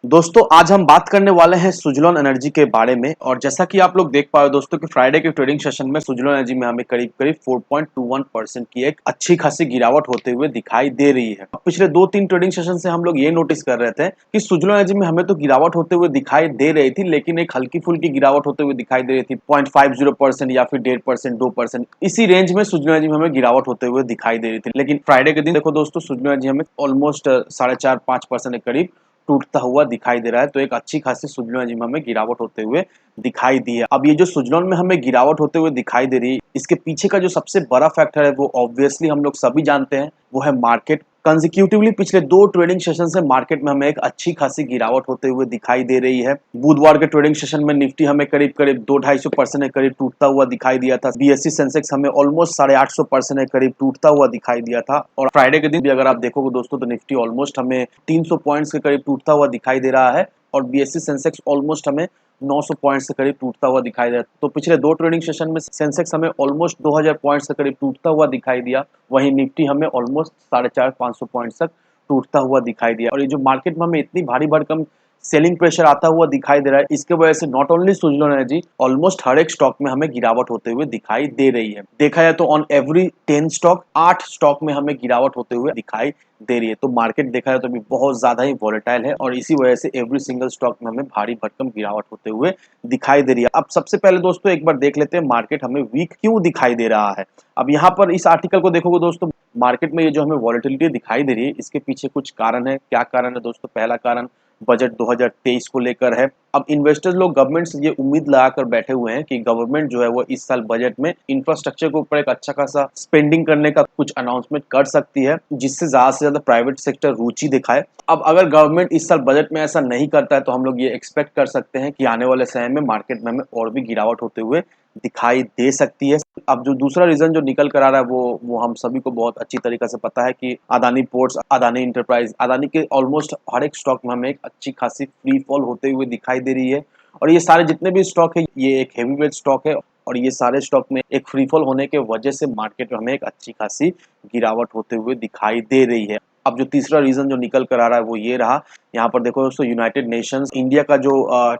दोस्तों आज हम बात करने वाले हैं सुजलॉन एनर्जी के बारे में। और जैसा कि आप लोग देख पा रहे हो दोस्तों कि फ्राइडे के ट्रेडिंग सेशन में सुजलॉन एनर्जी में हमें करीब करीब 4.21% की एक अच्छी खासी गिरावट होते हुए दिखाई दे रही है। पिछले 2-3 ट्रेडिंग सेशन से हम लोग ये नोटिस कर रहे थे कि सुजलॉन एनर्जी में हमें तो गिरावट होते हुए दिखाई दे रही थी, लेकिन एक हल्की फुल्की गिरावट होते हुए दिखाई दे रही थी। 0.50% या फिर 1.5%, 2%, इसी रेंज में सुजलॉन एनर्जी में हमें गिरावट होते हुए दिखाई दे रही थी। लेकिन फ्राइडे के दिन देखो दोस्तों, सुजलॉन एनर्जी हमें ऑलमोस्ट 4.5-5% के करीब टूटता हुआ दिखाई दे रहा है। तो एक अच्छी खासी सुजलॉन एनर्जी में हमें गिरावट होते हुए दिखाई दी है। अब ये जो सुजलॉन में हमें गिरावट होते हुए दिखाई दे रही है, इसके पीछे का जो सबसे बड़ा फैक्टर है वो ऑब्वियसली हम लोग सभी जानते हैं, वो है मार्केट। कंसेक्यूटिवली पिछले 2 ट्रेडिंग सेशन से मार्केट में हमें एक अच्छी खासी गिरावट होते हुए दिखाई दे रही है। बुधवार के ट्रेडिंग सेशन में निफ्टी हमें करीब करीब 2-250% के करीब टूटता हुआ दिखाई दिया था। बीएसई सेंसेक्स हमें ऑलमोस्ट 850% के करीब टूटता हुआ दिखाई दिया था। और फ्राइडे के दिन भी अगर आप देखोगे दोस्तों तो निफ्टी ऑलमोस्ट हमें 300 पॉइंट्स के करीब टूटता हुआ दिखाई दे रहा है और बीएसई सेंसेक्स ऑलमोस्ट हमें 900 पॉइंट्स के करीब टूटता हुआ दिखाई दे रहा है। तो पिछले 2 ट्रेडिंग सेशन में सेंसेक्स हमें ऑलमोस्ट 2000 पॉइंट्स के करीब टूटता हुआ दिखाई दिया, वहीं निफ्टी हमें ऑलमोस्ट 450-500 पॉइंट्स तक टूटता हुआ दिखाई दिया। और ये जो मार्केट में हमें इतनी भारी भरकम सेलिंग प्रेशर आता हुआ दिखाई दे रहा है, इसके वजह से not only Suzlon energy, almost हर एक स्टॉक में हमें गिरावट होते हुए दिखाई दे रही है। देखा जाए तो ऑन एवरी 10 स्टॉक 8 स्टॉक में हमें गिरावट होते हुए दिखाई दे रही है। तो मार्केट देखा जाए तो अभी बहुत ज्यादा ही वॉलेटाइल है और इसी वजह से एवरी सिंगल स्टॉक में हमें भारी भरकम गिरावट होते हुए दिखाई दे रही है। अब सबसे पहले दोस्तों एक बार देख लेते हैं मार्केट हमें वीक क्यों दिखाई दे रहा है। अब यहाँ पर इस आर्टिकल को देखोगे दोस्तों, मार्केट में ये जो हमें वॉलेटिलिटी दिखाई दे रही है, इसके पीछे कुछ कारण है। क्या कारण है दोस्तों? पहला कारण बजट 2023 को लेकर है। अब इन्वेस्टर्स लोग गवर्नमेंट से ये उम्मीद लगाकर बैठे हुए हैं कि गवर्नमेंट जो है वो इस साल बजट में इंफ्रास्ट्रक्चर के ऊपर एक अच्छा खासा स्पेंडिंग करने का कुछ अनाउंसमेंट कर सकती है, जिससे ज्यादा से ज्यादा प्राइवेट सेक्टर रुचि दिखाए। अब अगर गवर्नमेंट इस साल बजट में ऐसा नहीं करता है तो हम लोग ये एक्सपेक्ट कर सकते हैं कि आने वाले समय में मार्केट में हमें और भी गिरावट होते हुए दिखाई दे सकती है। अब जो दूसरा रीजन जो निकल कर आ रहा है वो हम सभी को बहुत अच्छी तरीके से पता है कि अदानी पोर्ट्स, अदानी इंटरप्राइज, अदानी के ऑलमोस्ट हर एक स्टॉक में हमें एक अच्छी खासी फ्री फॉल होते हुए दिखाई दे रही है। और ये सारे जितने भी स्टॉक है ये एक हेवी वेट स्टॉक है और ये सारे स्टॉक में एक फ्री फॉल होने के वजह से मार्केट में हमें एक अच्छी खासी गिरावट होते हुए दिखाई दे रही है। अब जो तीसरा रीजन जो निकल कर आ रहा है वो ये रहा, यहाँ पर देखो दोस्तों, यूनाइटेड नेशंस इंडिया का जो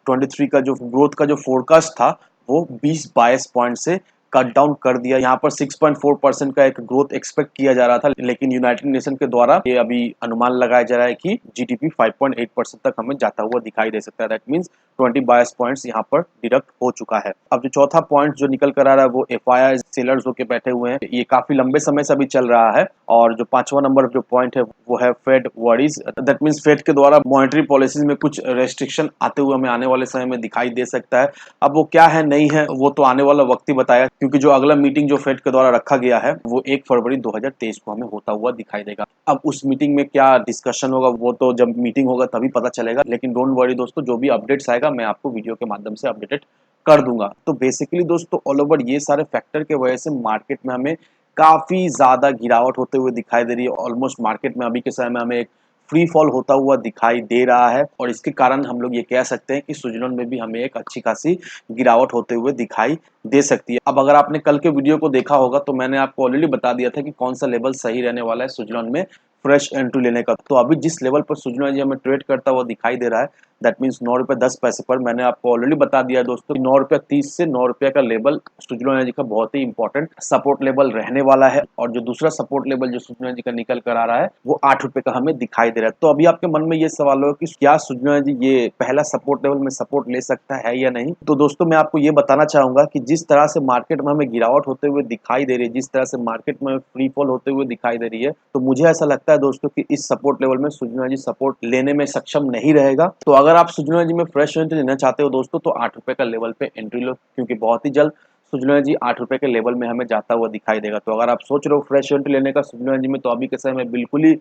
23 का जो ग्रोथ का जो फोरकास्ट था वो 20-22 पॉइंट से कट डाउन कर दिया। यहाँ पर 6.4% का एक ग्रोथ एक्सपेक्ट किया जा रहा था, लेकिन यूनाइटेड नेशन के द्वारा ये अभी अनुमान लगाया जा रहा है कि जीडीपी 5.8% तक हमें जाता हुआ दिखाई दे सकता है। दैट मीन्स 20-22 पॉइंट्स यहाँ पर डिडक्ट हो चुका है। अब जो चौथा पॉइंट जो निकल कर आ रहा है वो एफआईआई सेलर्स होके बैठे हुए हैं, ये काफी लंबे समय से अभी चल रहा है। और जो पांचवा नंबर जो पॉइंट है वो है Fed worries. That means Fed के द्वारा मॉनेटरी पॉलिसीज में कुछ रेस्ट्रिक्शन आते हुए हमें आने वाले समय में दिखाई दे सकता है। अब वो क्या है नहीं है वो तो आने वाला वक्त ही बताया, क्योंकि जो अगला मीटिंग जो फेड के द्वारा रखा गया है वो 1 फरवरी 2023 को हमें होता हुआ दिखाई देगा। अब उस मीटिंग में क्या डिस्कशन होगा वो तो जब मीटिंग होगा तभी पता चलेगा, लेकिन डोंट वरी दोस्तों, जो भी अपडेट्स आएगा मैं आपको वीडियो के माध्यम से अपडेटेड कर दूंगा। तो बेसिकली दोस्तों ऑल ओवर ये सारे फैक्टर के वजह से मार्केट में हमें काफी ज्यादा गिरावट होते हुए दिखाई दे रही है। ऑलमोस्ट मार्केट में अभी के समय में हमें एक फ्री फॉल होता हुआ दिखाई दे रहा है और इसके कारण हम लोग ये कह सकते हैं कि सुजलॉन में भी हमें एक अच्छी खासी गिरावट होते हुए दिखाई दे सकती है। अब अगर आपने कल के वीडियो को देखा होगा तो मैंने आपको ऑलरेडी बता दिया था कि कौन सा लेवल सही रहने वाला है सुजलॉन में फ्रेश एंट्री लेने का। तो अभी जिस लेवल पर सुजलॉन हमें ट्रेड करता हुआ दिखाई दे रहा है, दैट मीन्स 9 रुपये 10 पैसे पर, मैंने आपको ऑलरेडी बता दिया दोस्तों 9 रुपया 30 से 9 रुपया का लेवल सुजलॉन एनर्जी का बहुत ही इंपॉर्टेंट सपोर्ट लेवल रहने वाला है। और जो दूसरा सपोर्ट लेवल जो सुजलॉन एनर्जी का निकल कर आ रहा है वो 8 रुपए का हमें दिखाई दे रहा है। तो अभी आपके मन में ये सवाल होगा कि क्या सुजलॉन एनर्जी ये पहला सपोर्ट लेवल में सपोर्ट ले सकता है या नहीं। तो दोस्तों मैं आपको ये बताना चाहूंगा कि जिस तरह से मार्केट में हमें गिरावट होते हुए दिखाई दे रही है, जिस तरह से मार्केट में फ्री फॉल होते हुए दिखाई दे रही है, तो मुझे ऐसा लगता है दोस्तों कि इस सपोर्ट लेवल में सुजलॉन एनर्जी सपोर्ट लेने में सक्षम नहीं रहेगा। तो अगर आप सुजलॉन एनर्जी में फ्रेश एंट्री लेना चाहते हो दोस्तों तो 8 रुपए का लेवल पे एंट्री लो, क्योंकि बहुत ही जल्द सुजलॉन एनर्जी 8 रुपए के लेवल में हमें जाता हुआ दिखाई देगा। तो अगर आप सोच रहे हो फ्रेश एंट्री लेने का सुजलॉन एनर्जी में, तो अभी के समय में बिल्कुल ही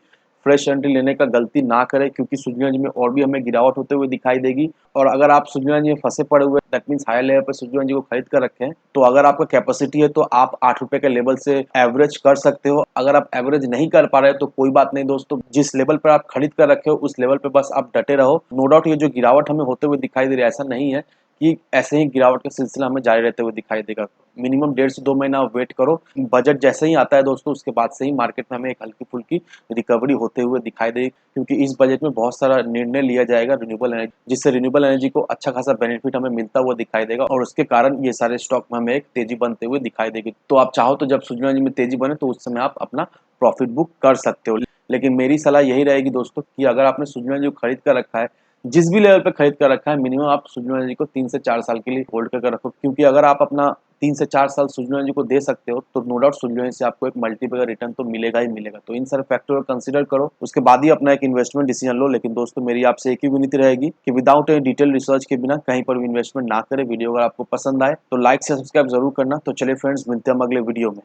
फ्रेश एंट्री लेने का गलती ना करें, क्योंकि सुजलॉन एनर्जी में और भी हमें गिरावट होते हुए दिखाई देगी। और अगर आप सुजलॉन एनर्जी में फंसे पड़े हुए, दैट मीन्स हायर लेवल पर सुजलॉन एनर्जी को खरीद कर रखे हैं, तो अगर आपका कैपेसिटी है तो आप 8 रुपए के लेवल से एवरेज कर सकते हो। अगर आप एवरेज नहीं कर पा रहे हो तो कोई बात नहीं दोस्तों, जिस लेवल पर आप खरीद कर रखे हो उस लेवल पे बस आप डटे रहो। नो डाउट ये जो गिरावट हमें होते हुए दिखाई दे रही है, ऐसा नहीं है कि ऐसे ही गिरावट का सिलसिला हमें जारी रहते हुए दिखाई देगा। मिनिमम 1.5 से 2 महीना आप वेट करो। बजट जैसे ही आता है दोस्तों, उसके बाद से ही मार्केट में हमें एक हल्की-फुल्की रिकवरी होते हुए दिखाई देगी, क्योंकि इस बजट में बहुत सारा निर्णय लिया जाएगा रिन्यूएबल एनर्जी, जिससे रिन्यूएबल एनर्जी को अच्छा खासा बेनिफिट हमें मिलता हुआ दिखाई देगा और उसके कारण ये सारे स्टॉक में हमें एक तेजी बनते हुए दिखाई देगी। तो आप चाहो तो जब सुजलॉन एनर्जी में तेजी बने तो उस समय आप अपना प्रॉफिट बुक कर सकते हो। लेकिन मेरी सलाह यही रहेगी दोस्तों कि अगर आपने सुजलॉन एनर्जी को खरीद कर रखा है, जिस भी लेवल पे खरीद कर रखा है, मिनिमम आप सुजलॉन एनर्जी को 3 से 4 साल के लिए होल्ड करके रखो, क्योंकि अगर आप अपना 3 से 4 साल सुजलॉन एनर्जी को दे सकते हो तो नो डाउट सुजलॉन एनर्जी से आपको एक मल्टीपल का रिटर्न तो मिलेगा ही मिलेगा। तो इन सारे फैक्टर को कंसीडर करो, उसके बाद ही अपना एक इन्वेस्टमेंट डिसीजन लो। लेकिन दोस्तों मेरी आपसे एक ही विनती रहेगी कि विदाउट एनी डिटेल रिसर्च के बिना कहीं पर भी इन्वेस्टमेंट ना करें। वीडियो अगर आपको पसंद आए तो लाइक से सब्सक्राइब जरूर करना। तो चलिए फ्रेंड्स, मिलते हैं हम अगले वीडियो में।